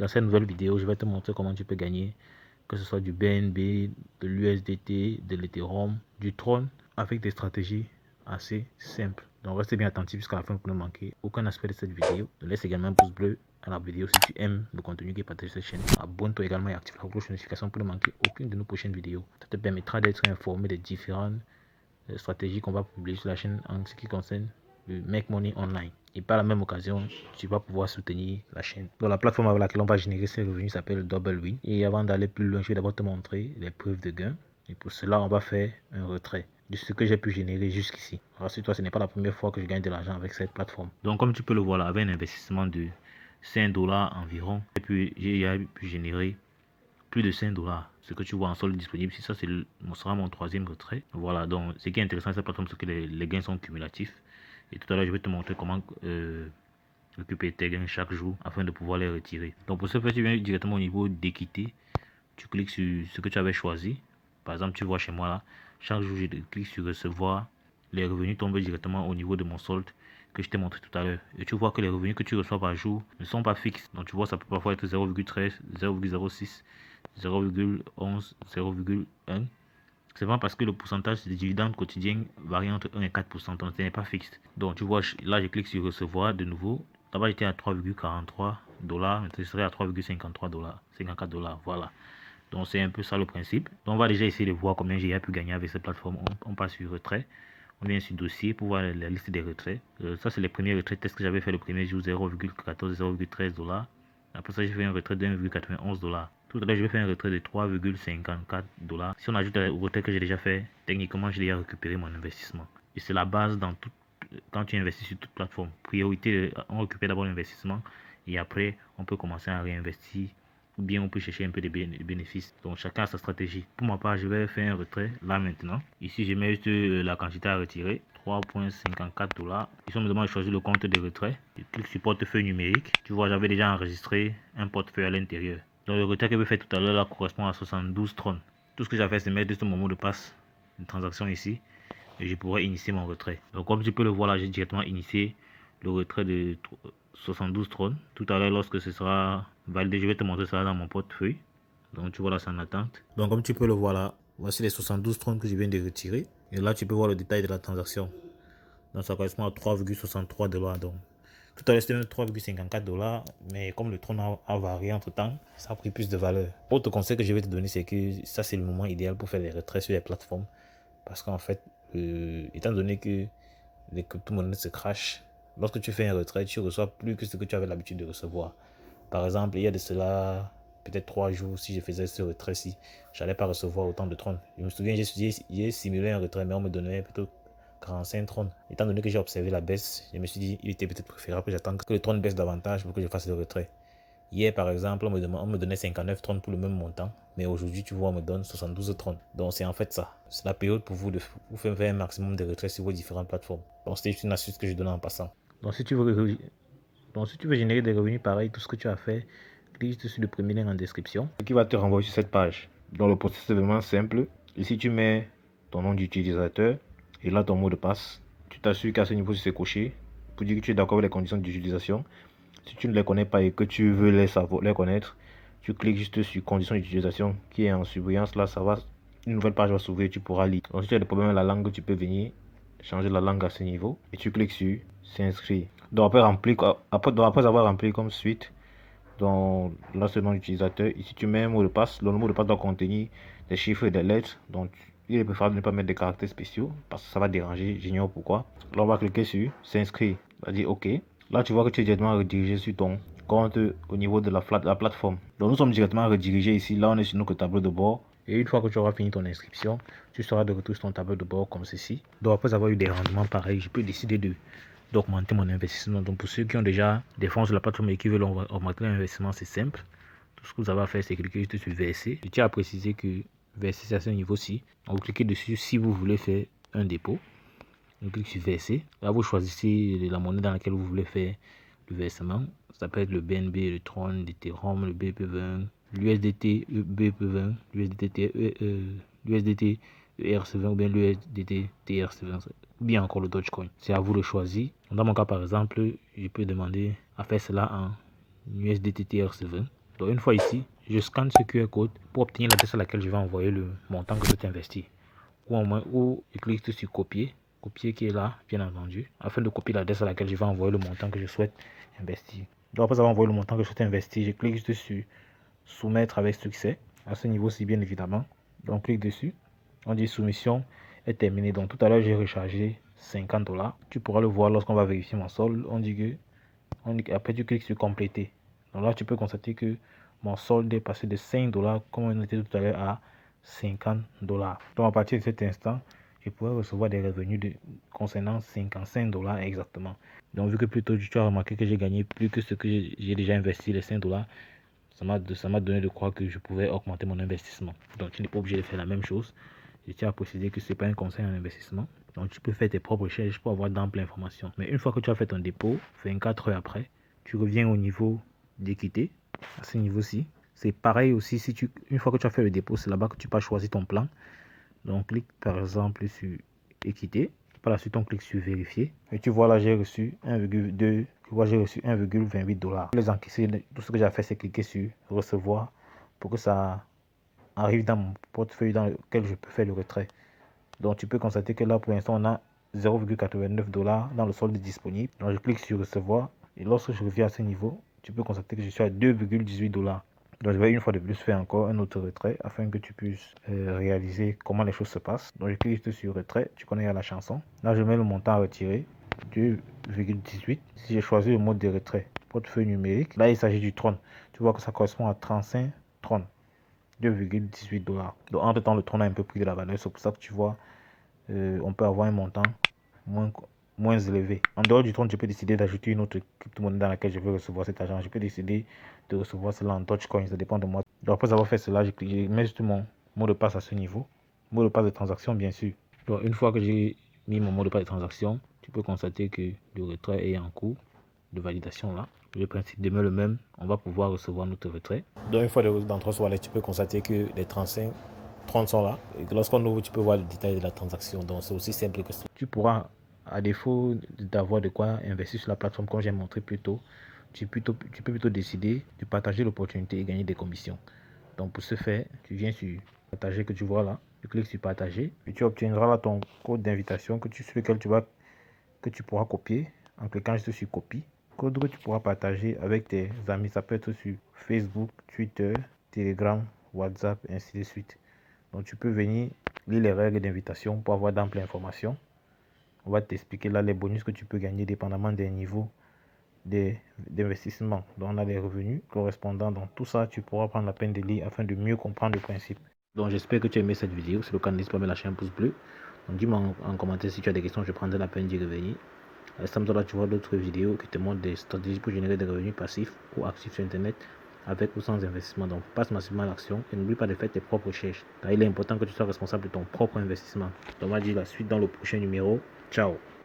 Dans cette nouvelle vidéo, je vais te montrer comment tu peux gagner, que ce soit du BNB, de l'USDT, de l'Ethereum, du Tron, avec des stratégies assez simples. Donc reste bien attentif jusqu'à la fin pour ne manquer aucun aspect de cette vidéo. Laisse également un pouce bleu à la vidéo si tu aimes le contenu qui est partagé sur cette chaîne. Abonne-toi également et active la cloche de notification pour ne manquer aucune de nos prochaines vidéos. Ça te permettra d'être informé des différentes stratégies qu'on va publier sur la chaîne en ce qui concerne le Make Money Online. Et par la même occasion, tu vas pouvoir soutenir la chaîne. Donc la plateforme avec laquelle on va générer ces revenus s'appelle DoubleWin. Et avant d'aller plus loin, je vais d'abord te montrer les preuves de gain. Et pour cela, on va faire un retrait de ce que j'ai pu générer jusqu'ici. Rassure-toi, ce n'est pas la première fois que je gagne de l'argent avec cette plateforme. Donc comme tu peux le voir là, avec un investissement de 5 $ environ, et puis j'ai pu générer plus de 5 $. Ce que tu vois en solde disponible, si ça sera mon troisième retrait. Voilà, donc ce qui est intéressant à cette plateforme, c'est que les gains sont cumulatifs. Et tout à l'heure, je vais te montrer comment récupérer tes gains chaque jour afin de pouvoir les retirer. Donc pour ce faire, tu viens directement au niveau d'équité. Tu cliques sur ce que tu avais choisi. Par exemple, tu vois chez moi là, chaque jour, je clique sur recevoir. Les revenus tombent directement au niveau de mon solde que je t'ai montré tout à l'heure. Et tu vois que les revenus que tu reçois par jour ne sont pas fixes. Donc tu vois, ça peut parfois être 0,13, 0,06, 0,11, 0,1. C'est vraiment parce que le pourcentage des dividendes quotidiens varie entre 1 et 4%, donc ce n'est pas fixe. Donc tu vois, là je clique sur recevoir de nouveau. Là-bas j'étais à 3,43 $, maintenant je serai à 3,53 $, 54 $, voilà. Donc c'est un peu ça le principe. Donc on va déjà essayer de voir combien j'ai pu gagner avec cette plateforme. On passe sur retrait. On vient sur dossier pour voir la liste des retraits. Ça c'est les premiers retraits tests que j'avais fait le premier jour, 0,14, 0,13 $. Après ça j'ai fait un retrait de 1,91 $. Tout à l'heure je vais faire un retrait de 3,54 $. Si on ajoute au retrait que j'ai déjà fait, techniquement j'ai déjà récupéré mon investissement. Et c'est la base dans tout, quand tu investis sur toute plateforme. Priorité, on récupère d'abord l'investissement et après on peut commencer à réinvestir ou bien on peut chercher un peu de bénéfices. Donc chacun a sa stratégie. Pour ma part, je vais faire un retrait là maintenant. Ici, je mets juste la quantité à retirer, 3,54 $. Ici, on me demande de choisir le compte de retrait. Je clique sur portefeuille numérique. Tu vois, j'avais déjà enregistré un portefeuille à l'intérieur. Donc le retrait que je vais faire tout à l'heure là correspond à 72 trônes. Tout ce que j'ai fait, c'est mettre juste mon mot de passe, une transaction ici, et je pourrais initier mon retrait. Donc comme tu peux le voir là, j'ai directement initié le retrait de 72 trônes. Tout à l'heure, lorsque ce sera validé, je vais te montrer ça dans mon portefeuille. Donc tu vois là, c'est en attente. Donc comme tu peux le voir là, voici les 72 trônes que je viens de retirer. Et là, tu peux voir le détail de la transaction. Donc ça correspond à 3,63 $. Donc tout à l'heure, c'était 3,54 $, mais comme le trône a varié entre temps, ça a pris plus de valeur. Autre conseil que je vais te donner, c'est que ça, c'est le moment idéal pour faire les retraits sur les plateformes. Parce qu'en fait, étant donné que les crypto-monnaies se crachent, lorsque tu fais un retrait, tu reçois plus que ce que tu avais l'habitude de recevoir. Par exemple, il y a de cela peut-être 3 jours, si je faisais ce retrait-ci, j'allais pas recevoir autant de trônes. Je me souviens, j'ai simulé un retrait, mais on me donnait plutôt 45 trônes. Étant donné que j'ai observé la baisse, je me suis dit il était peut-être préférable que j'attende que le trône baisse davantage pour que je fasse le retrait. Hier, par exemple, on me donnait 59 trônes pour le même montant, mais aujourd'hui, tu vois, on me donne 72 trônes. Donc, c'est en fait ça. C'est la période pour vous de faire un maximum de retraits sur vos différentes plateformes. Donc, c'était juste une astuce que je donne en passant. Donc, si tu veux générer des revenus pareils, tout ce que tu as fait, clique sur le premier lien en description, qui va te renvoyer sur cette page. Donc, le processus est vraiment simple. Ici, tu mets ton nom d'utilisateur et là, ton mot de passe. Tu t'assures qu'à ce niveau, c'est coché pour dire que tu es d'accord avec les conditions d'utilisation. Si tu ne les connais pas et que tu veux les connaître, tu cliques juste sur conditions d'utilisation qui est en surbrillance. Là, une nouvelle page va s'ouvrir, tu pourras lire. Donc, si tu as des problèmes avec la langue, tu peux venir changer la langue à ce niveau et tu cliques sur s'inscrire. Donc, après avoir rempli comme suite, donc là, c'est le nom d'utilisateur. Ici, tu mets un mot de passe. Le mot de passe doit contenir des chiffres et des lettres. Donc, il est préférable de ne pas mettre des caractères spéciaux parce que ça va déranger. J'ignore pourquoi. Là, on va cliquer sur s'inscrire. On va dire OK. Là, tu vois que tu es directement redirigé sur ton compte au niveau de la plateforme. Donc, nous sommes directement redirigés ici. Là, on est sur notre tableau de bord. Et une fois que tu auras fini ton inscription, tu seras de retour sur ton tableau de bord comme ceci. Donc, après avoir eu des rendements pareils, je peux décider d'augmenter mon investissement. Donc, pour ceux qui ont déjà des fonds sur la plateforme et qui veulent augmenter l'investissement, c'est simple. Tout ce que vous avez à faire, c'est cliquer juste sur verser. Je tiens à préciser que verser, c'est à ce niveau-ci. Vous cliquez dessus si vous voulez faire un dépôt. Vous cliquez sur verser. Là, vous choisissez la monnaie dans laquelle vous voulez faire le versement. Ça peut être le BNB, le Tron, l'Ethereum, le BP20, l'USDT BP20, l'USDT ERC20 ou bien l'USDT TRC20 ou bien encore le Dogecoin. C'est à vous de choisir. Dans mon cas, par exemple, je peux demander à faire cela en USDT TRC20. Donc une fois ici, je scanne ce QR code pour obtenir l'adresse à laquelle je vais envoyer le montant que je souhaite investir. Ou je clique sur copier qui est là, bien entendu, afin de copier l'adresse à laquelle je vais envoyer le montant que je souhaite investir. Donc après avoir envoyé le montant que je souhaite investir, je clique juste sur soumettre avec succès. À ce niveau-ci, bien évidemment. Donc on clique dessus. On dit soumission est terminée. Donc tout à l'heure, j'ai rechargé 50 $. Tu pourras le voir lorsqu'on va vérifier mon solde. Après, tu cliques sur compléter. Donc là, tu peux constater que mon solde est passé de 5 $, comme on était tout à l'heure, à 50 $. Donc à partir de cet instant, je pourrais recevoir des revenus concernant 55 $ exactement. Donc vu que plutôt tu as remarqué que j'ai gagné plus que ce que j'ai déjà investi, les 5 $, ça m'a donné de croire que je pouvais augmenter mon investissement. Donc tu n'es pas obligé de faire la même chose. Je tiens à préciser que ce n'est pas un conseil en investissement. Donc tu peux faire tes propres recherches pour avoir d'amples informations. Mais une fois que tu as fait ton dépôt, 24 heures après, tu reviens au niveau d'équité, à ce niveau-ci. C'est pareil aussi, une fois que tu as fait le dépôt, c'est là-bas que tu peux choisir ton plan. Donc clique par exemple sur équité. Par la suite, on clique sur vérifier. Et tu vois là, j'ai reçu 1,2. Tu vois, j'ai reçu 1,28 $. Les encaisser, tout ce que j'ai fait, c'est cliquer sur recevoir pour que ça arrive dans mon portefeuille dans lequel je peux faire le retrait. Donc tu peux constater que là, pour l'instant, on a 0,89 $ dans le solde disponible. Donc je clique sur recevoir. Et lorsque je reviens à ce niveau, tu peux constater que je suis à 2,18 $. Donc je vais une fois de plus faire encore un autre retrait afin que tu puisses réaliser comment les choses se passent. Donc je clique sur retrait, tu connais la chanson. Là je mets le montant à retirer, 2,18. Si j'ai choisi le mode de retrait, portefeuille numérique, là il s'agit du Tron. Tu vois que ça correspond à 35 Tron, 2,18 $. Donc entre temps le Tron a un peu pris de la valeur, c'est pour ça que tu vois on peut avoir un montant moins élevé. En dehors du Tron, je peux décider d'ajouter une autre crypto-monnaie dans laquelle je veux recevoir cet argent. Je peux décider de recevoir cela en Dogecoin, ça dépend de moi. Donc après avoir fait cela, je mets juste mon mot de passe à ce niveau. Mot de passe de transaction, bien sûr. Donc une fois que j'ai mis mon mot de passe de transaction, tu peux constater que le retrait est en cours de validation là. Le principe demeure le même, on va pouvoir recevoir notre retrait. Donc une fois dans ton wallet, tu peux constater que les 35 30 sont là. Et lorsqu'on ouvre, tu peux voir le détail de la transaction. Donc c'est aussi simple que ça. Tu pourras, à défaut d'avoir de quoi investir sur la plateforme comme j'ai montré plus tôt, tu peux plutôt décider de partager l'opportunité et gagner des commissions. Donc pour ce faire, tu viens sur partager que tu vois là, tu cliques sur partager et tu obtiendras là ton code d'invitation sur lequel tu pourras copier en cliquant juste sur copie. Code que tu pourras partager avec tes amis, ça peut être sur Facebook, Twitter, Telegram, WhatsApp, ainsi de suite. Donc tu peux venir lire les règles d'invitation pour avoir d'amples informations. On va t'expliquer là les bonus que tu peux gagner dépendamment des niveaux d'investissement. Donc on a les revenus correspondants. Donc tout ça, tu pourras prendre la peine de lire afin de mieux comprendre le principe. Donc j'espère que tu as aimé cette vidéo. Si le cas, n'hésite pas à mettre lâcher un pouce bleu. Donc dis-moi en commentaire si tu as des questions, je prendrai la peine d'y revenir. À ce moment-là, tu vois d'autres vidéos qui te montrent des stratégies pour générer des revenus passifs ou actifs sur Internet avec ou sans investissement. Donc passe massivement à l'action et n'oublie pas de faire tes propres recherches car il est important que tu sois responsable de ton propre investissement. Donc on va dire la suite dans le prochain numéro. Ciao.